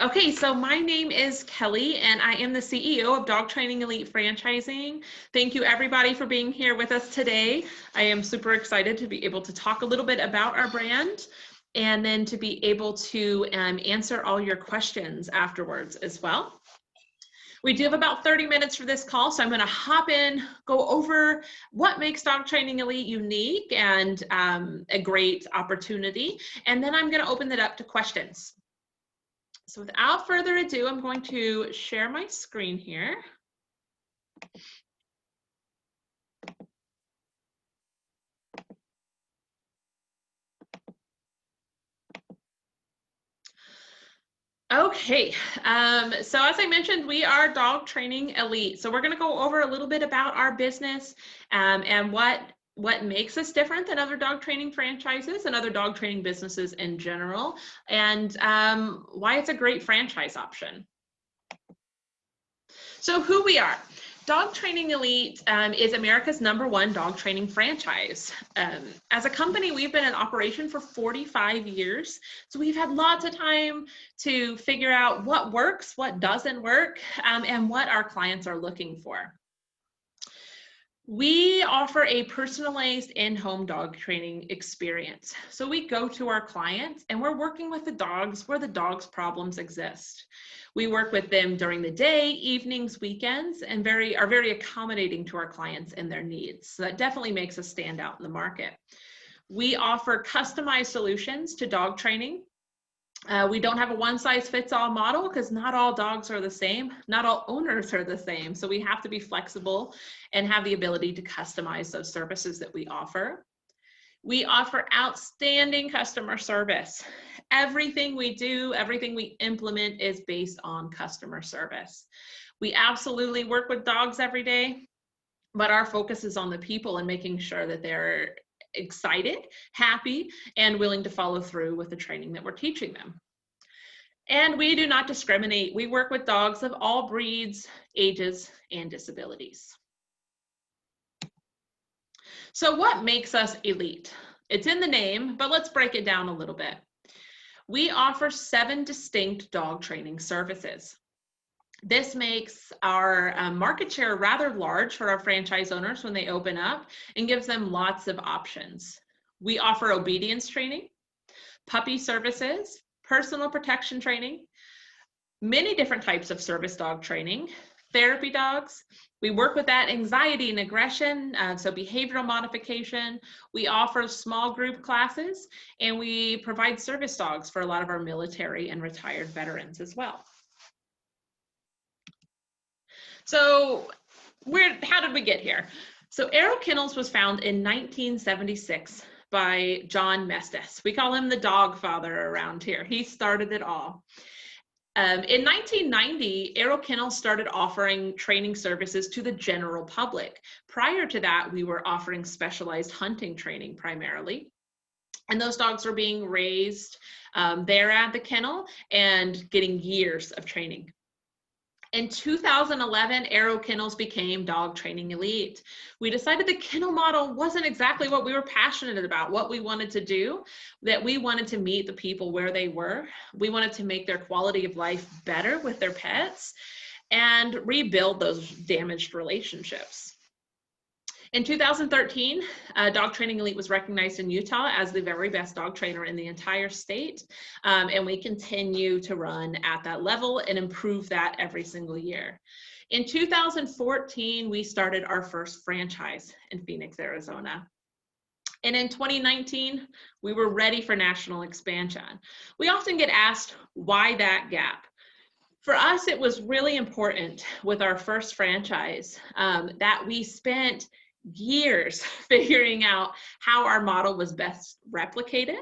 Okay, so my name is Kelly and I am the CEO of Dog Training Elite Franchising. Thank you everybody for being here with us today. I am super excited to be able to talk a little bit about our brand and then to be able to answer all your questions afterwards as well. We do have about 30 minutes for this call, so I'm going to hop in, go over what makes Dog Training Elite unique and a great opportunity, and then I'm going to open it up to questions. So without further ado, I'm going to share my screen here. Okay, so as I mentioned, we are Dog Training Elite. So we're going to go over a little bit about our business and what makes us different than other dog training franchises and other dog training businesses in general, and why it's a great franchise option. So who we are. Dog Training Elite is America's #1 dog training franchise. As a company, we've been in operation for 45 years. So we've had lots of time to figure out what works, what doesn't work, and what our clients are looking for. We offer a personalized in-home dog training experience. So we go to our clients and we're working with the dogs where the dogs' problems exist. We work with them during the day, evenings, weekends, and are very accommodating to our clients and their needs. So that definitely makes us stand out in the market. We offer customized solutions to dog training. We don't have a one-size-fits-all model because not all dogs are the same. Not all owners are the same. So we have to be flexible and have the ability to customize those services that we offer. We offer outstanding customer service. Everything we do, everything we implement is based on customer service. We absolutely work with dogs every day, but our focus is on the people and making sure that they're excited, happy, and willing to follow through with the training that we're teaching them. And we do not discriminate. We work with dogs of all breeds, ages, and disabilities. So what makes us elite? It's in the name, but let's break it down a little bit. We offer 7 distinct dog training services. This makes our market share rather large for our franchise owners when they open up and gives them lots of options. We offer obedience training, puppy services, personal protection training, many different types of service dog training, therapy dogs. We work with that anxiety and aggression, so behavioral modification. We offer small group classes, and we provide service dogs for a lot of our military and retired veterans as well. So how did we get here? So Arrow Kennels was founded in 1976 by John Mestis. We call him the dog father around here. He started it all. In 1990, Arrow Kennels started offering training services to the general public. Prior to that, we were offering specialized hunting training primarily. And those dogs were being raised there at the kennel and getting years of training. In 2011, Arrow Kennels became Dog Training Elite. We decided the kennel model wasn't exactly what we were passionate about, what we wanted to do, that we wanted to meet the people where they were. We wanted to make their quality of life better with their pets and rebuild those damaged relationships. In 2013, Dog Training Elite was recognized in Utah as the very best dog trainer in the entire state, and we continue to run at that level and improve that every single year. In 2014, we started our first franchise in Phoenix, Arizona. And in 2019, we were ready for national expansion. We often get asked, why that gap? For us, it was really important with our first franchise that we spent years figuring out how our model was best replicated,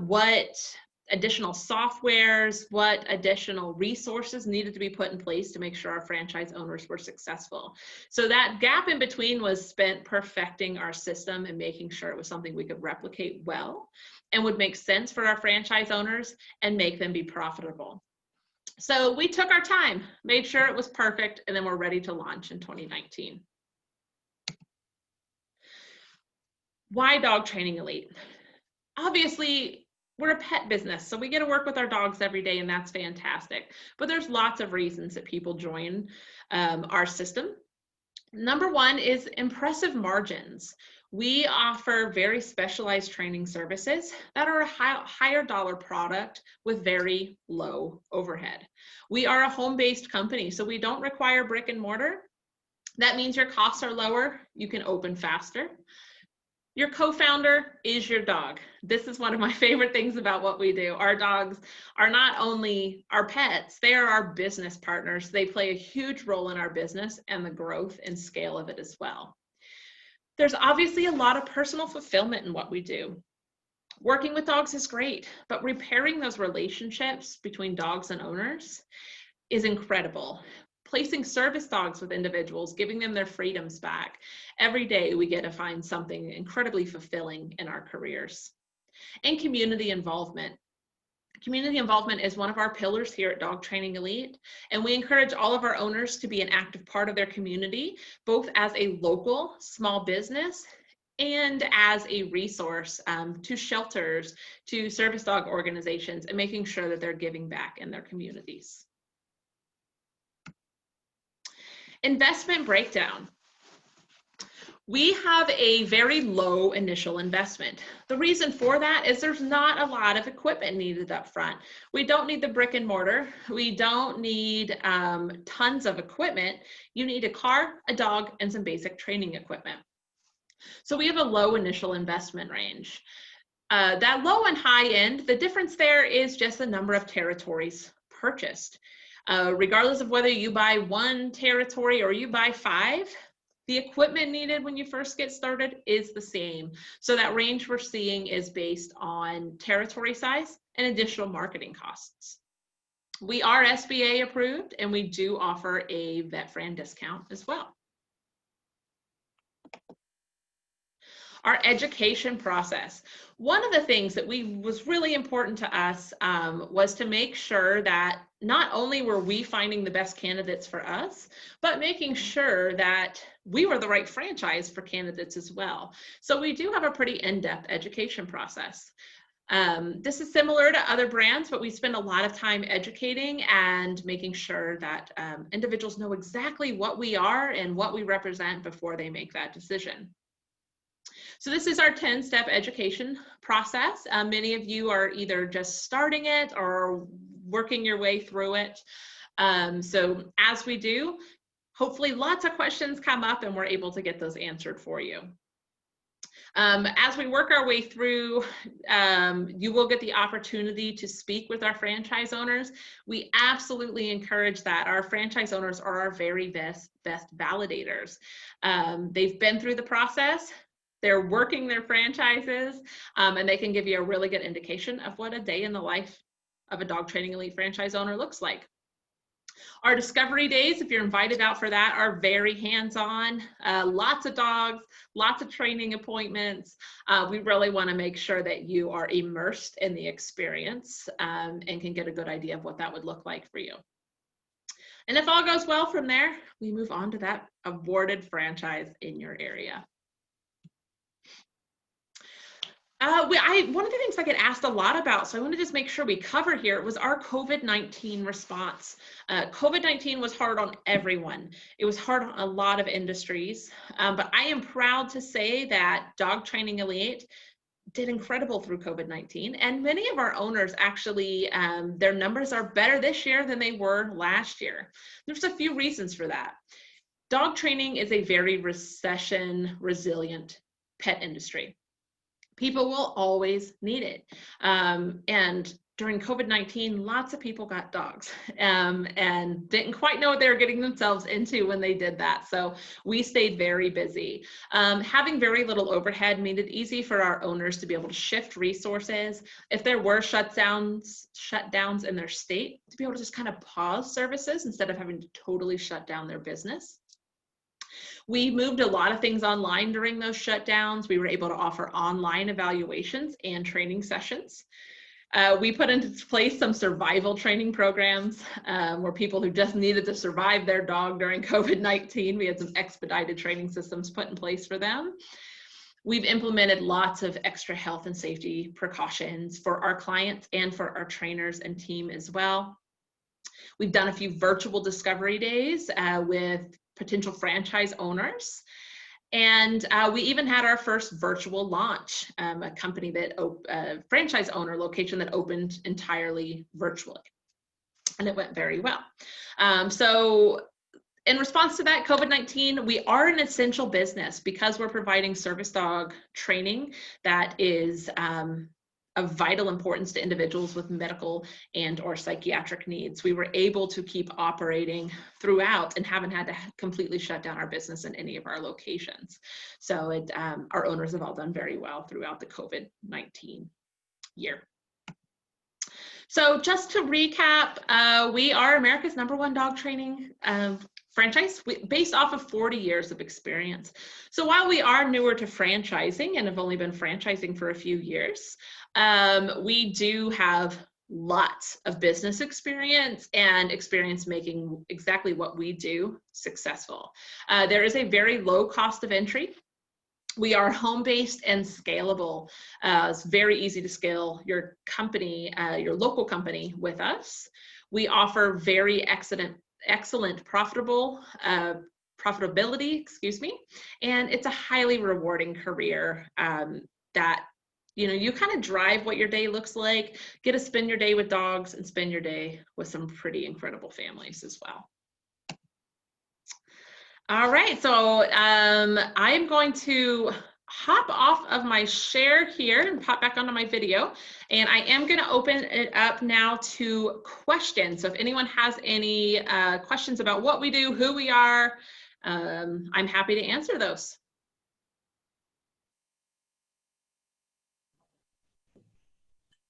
what additional softwares, what additional resources needed to be put in place to make sure our franchise owners were successful. So that gap in between was spent perfecting our system and making sure it was something we could replicate well and would make sense for our franchise owners and make them be profitable. So we took our time, made sure it was perfect, and then we're ready to launch in 2019. Why Dog Training Elite? Obviously, we're a pet business, so we get to work with our dogs every day, and that's fantastic. But there's lots of reasons that people join our system. Number one is impressive margins. We offer very specialized training services that are a higher dollar product with very low overhead. We are a home-based company, so we don't require brick and mortar. That means your costs are lower, you can open faster. Your co-founder is your dog. This is one of my favorite things about what we do. Our dogs are not only our pets, they are our business partners. They play a huge role in our business and the growth and scale of it as well. There's obviously a lot of personal fulfillment in what we do. Working with dogs is great, but repairing those relationships between dogs and owners is incredible. Placing service dogs with individuals, giving them their freedoms back. Every day we get to find something incredibly fulfilling in our careers. And community involvement. Community involvement is one of our pillars here at Dog Training Elite, and we encourage all of our owners to be an active part of their community, both as a local small business and as a resource to shelters, to service dog organizations, and making sure that they're giving back in their communities. Investment breakdown. We have a very low initial investment. The reason for that is there's not a lot of equipment needed up front. We don't need the brick and mortar. We don't need tons of equipment. You need a car, a dog, and some basic training equipment. So we have a low initial investment range. That low and high end, the difference there is just the number of territories purchased. Regardless of whether you buy 1 territory or you buy 5, the equipment needed when you first get started is the same. So that range we're seeing is based on territory size and additional marketing costs. We are SBA approved, and we do offer a vet-friend discount as well. Our education process. One of the things that was really important to us was to make sure that not only were we finding the best candidates for us, but making sure that we were the right franchise for candidates as well. So we do have a pretty in-depth education process. This is similar to other brands, but we spend a lot of time educating and making sure that individuals know exactly what we are and what we represent before they make that decision. So this is our 10-step education process. Many of you are either just starting it or working your way through it. So as we do, hopefully lots of questions come up and we're able to get those answered for you. As we work our way through, you will get the opportunity to speak with our franchise owners. We absolutely encourage that. Our franchise owners are our very best validators. They've been through the process. They're working their franchises, and they can give you a really good indication of what a day in the life of a Dog Training Elite franchise owner looks like. Our discovery days, if you're invited out for that, are very hands-on. Lots of dogs, lots of training appointments. We really want to make sure that you are immersed in the experience and can get a good idea of what that would look like for you. And if all goes well from there, we move on to that awarded franchise in your area. One of the things I get asked a lot about, so I want to just make sure we cover here, was our COVID-19 response. COVID-19 was hard on everyone. It was hard on a lot of industries, but I am proud to say that Dog Training Elite did incredible through COVID-19, and many of our owners actually, their numbers are better this year than they were last year. There's a few reasons for that. Dog training is a very recession resilient pet industry. People will always need it. And during COVID-19, lots of people got dogs and didn't quite know what they were getting themselves into when they did that. So we stayed very busy. Having very little overhead made it easy for our owners to be able to shift resources. If there were shutdowns in their state, to be able to just kind of pause services instead of having to totally shut down their business. We moved a lot of things online during those shutdowns. We were able to offer online evaluations and training sessions. We put into place some survival training programs where people who just needed to survive their dog during COVID-19, we had some expedited training systems put in place for them. We've implemented lots of extra health and safety precautions for our clients and for our trainers and team as well. We've done a few virtual discovery days with potential franchise owners. And we even had our first virtual launch, a company that, franchise owner location that opened entirely virtually. And it went very well. So in response to that, COVID-19, we are an essential business because we're providing service dog training that is of vital importance to individuals with medical and or psychiatric needs. We were able to keep operating throughout and haven't had to completely shut down our business in any of our locations. So our owners have all done very well throughout the COVID-19 year. So just to recap, we are America's #1 dog training franchise based off of 40 years of experience. So while we are newer to franchising and have only been franchising for a few years, we do have lots of business experience and experience making exactly what we do successful. There is a very low cost of entry. We are home-based and scalable. It's very easy to scale your company, your local company with us. We offer very excellent profitability, and it's a highly rewarding career that you kind of drive what your day looks like, get to spend your day with dogs and spend your day with some pretty incredible families as well. All right, so I'm going to hop off of my share here and pop back onto my video, and I am going to open it up now to questions. So if anyone has any questions about what we do, who we are, I'm happy to answer those.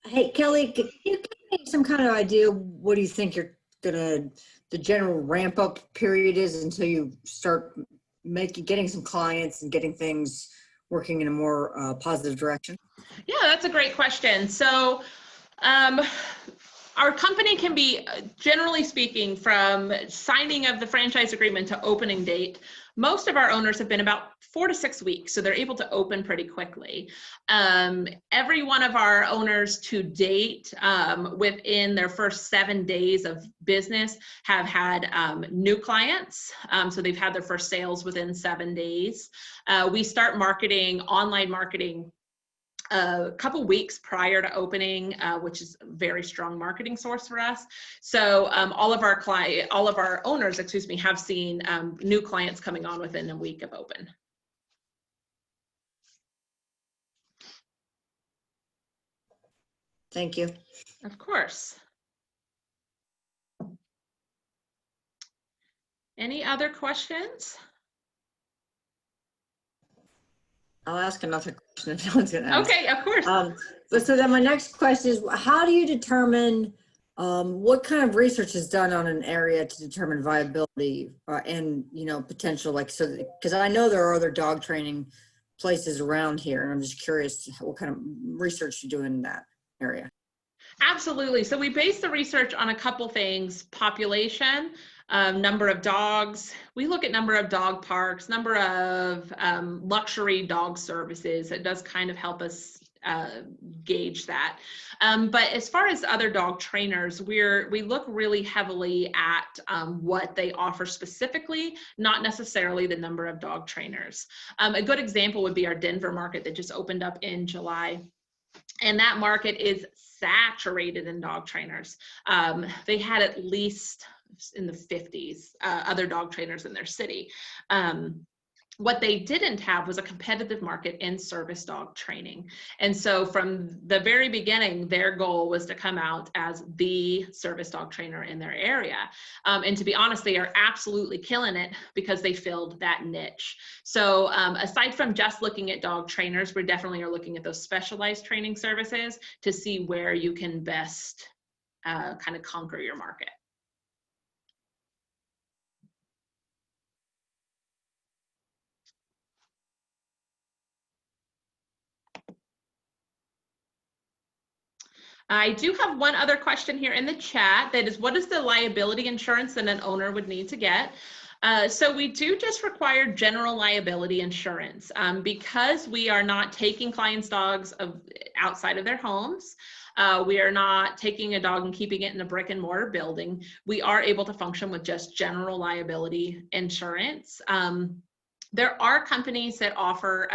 Hey, Kelly, can you give me some kind of idea, what do you think the general ramp up period is until you start getting some clients and getting things working in a more positive direction? Yeah, that's a great question. So our company can be, generally speaking, from signing of the franchise agreement to opening date, most of our owners have been about 4 to 6 weeks, so they're able to open pretty quickly. Every one of our owners to date, within their first 7 days of business, have had new clients. So they've had their first sales within 7 days. We start marketing, online marketing, a couple weeks prior to opening, which is a very strong marketing source for us. So all of our owners, have seen new clients coming on within a week of open. Thank you. Of course. Any other questions? I'll ask another question if no one's going to ask. Okay, of course. But so then my next question is, how do you determine what kind of research is done on an area to determine viability and potential, because I know there are other dog training places around here, and I'm just curious what kind of research you do in that area. Absolutely. So we base the research on a couple things: population, number of dogs. We look at number of dog parks, number of luxury dog services. It does kind of help us gauge that. But as far as other dog trainers, we look really heavily at what they offer specifically, not necessarily the number of dog trainers. A good example would be our Denver market that just opened up in July. And that market is saturated in dog trainers. They had at least in the 50s other dog trainers in their city. What they didn't have was a competitive market in service dog training. And so from the very beginning, their goal was to come out as the service dog trainer in their area. And to be honest, they are absolutely killing it because they filled that niche. So aside from just looking at dog trainers, we definitely are looking at those specialized training services to see where you can best kind of conquer your market. I do have one other question here in the chat that is, what is the liability insurance that an owner would need to get? So we do just require general liability insurance because we are not taking clients' dogs outside of their homes. We are not taking a dog and keeping it in a brick and mortar building. We are able to function with just general liability insurance. There are companies that offer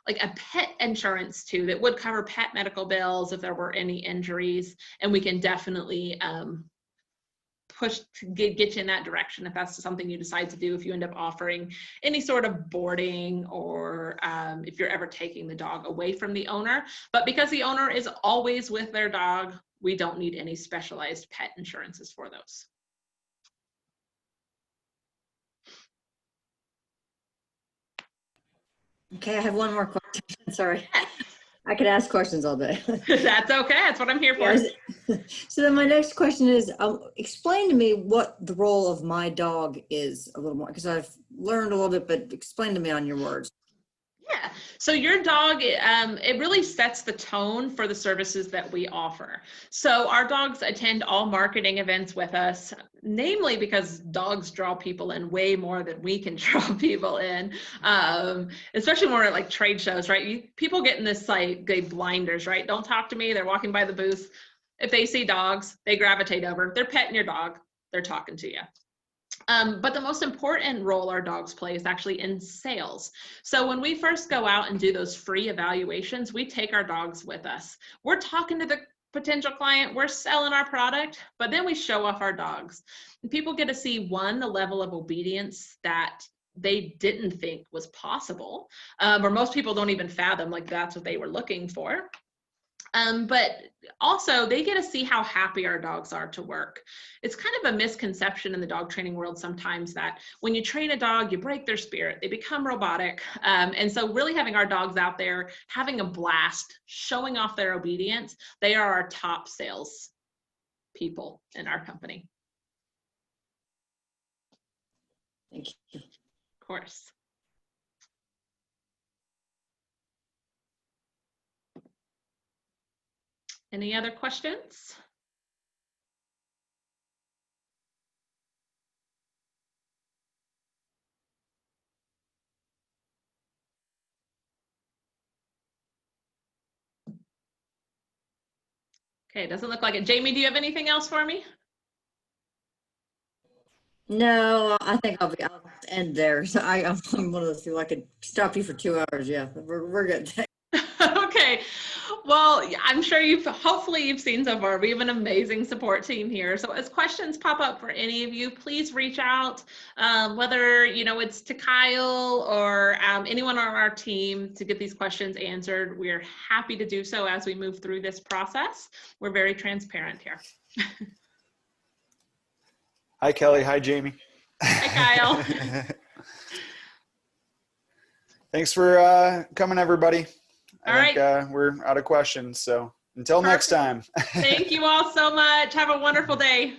like a pet insurance too that would cover pet medical bills if there were any injuries, and we can definitely push to get you in that direction if that's something you decide to do, if you end up offering any sort of boarding or if you're ever taking the dog away from the owner. But because the owner is always with their dog, we don't need any specialized pet insurances for those. Okay, I have one more question. Sorry. I could ask questions all day. That's okay. That's what I'm here for. So then my next question is, explain to me what the role of my dog is a little more, because I've learned a little bit, but explain to me on your words. Yeah, so your dog, it really sets the tone for the services that we offer. So our dogs attend all marketing events with us, namely because dogs draw people in way more than we can draw people in, especially more at like trade shows, right? People get in this like blinders, right? Don't talk to me. They're walking by the booth. If they see dogs, they gravitate over. They're petting your dog. They're talking to you. But the most important role our dogs play is actually in sales. So when we first go out and do those free evaluations, we take our dogs with us. We're talking to the potential client, we're selling our product, but then we show off our dogs. And people get to see, one, the level of obedience that they didn't think was possible, or most people don't even fathom like that's what they were looking for. But also they get to see how happy our dogs are to work. It's kind of a misconception in the dog training world sometimes that when you train a dog, you break their spirit, they become robotic. And so really having our dogs out there, having a blast, showing off their obedience, they are our top sales people in our company. Thank you. Of course. Any other questions? Okay, it doesn't look like it. Jamie, do you have anything else for me? No, I think I'll end there. So I'm one of those people, I could stop you for 2 hours. Yeah, we're good. Okay, well, I'm sure hopefully you've seen so far, we have an amazing support team here. So as questions pop up for any of you, please reach out, whether, it's to Kyle or anyone on our team to get these questions answered. We're happy to do so as we move through this process. We're very transparent here. Hi, Kelly. Hi, Jamie. Hi, Kyle. Thanks for coming, everybody. I think we're out of questions. So until next time. Thank you all so much. Have a wonderful day.